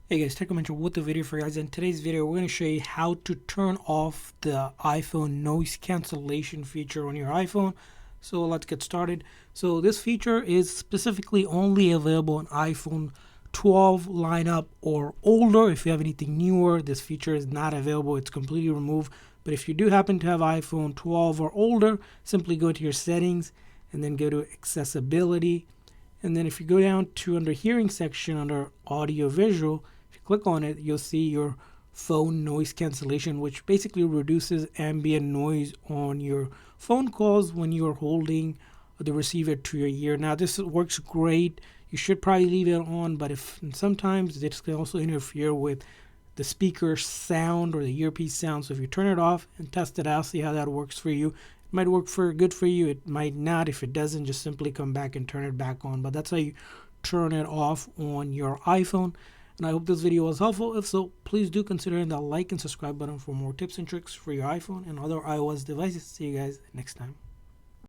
Hey guys, Tech Mentor with the video for you guys. In today's video, we're going to show you how to turn off the iPhone noise cancellation feature on your iPhone. So let's get started. So this feature is specifically only available on iPhone 12 lineup or older. If you have anything newer, this feature is not available. It's completely removed. But if you do happen to have iPhone 12 or older, simply go to your settings and then go to accessibility. And then if you go down to under hearing section under audio visual, if you click on it, you'll see your phone noise cancellation, which basically reduces ambient noise on your phone calls when you're holding the receiver to your ear. Now this works great. You should probably leave it on, but if sometimes this can also interfere with the speaker sound or the earpiece sound. So if you turn it off and test it out, see how that works for you. Might work good for you, it might not. If it doesn't, just simply come back and turn it back on. But that's how you turn it off on your iPhone. And I hope this video was helpful. If so, please do consider hitting that like and subscribe button for more tips and tricks for your iPhone and other iOS devices. See you guys next time.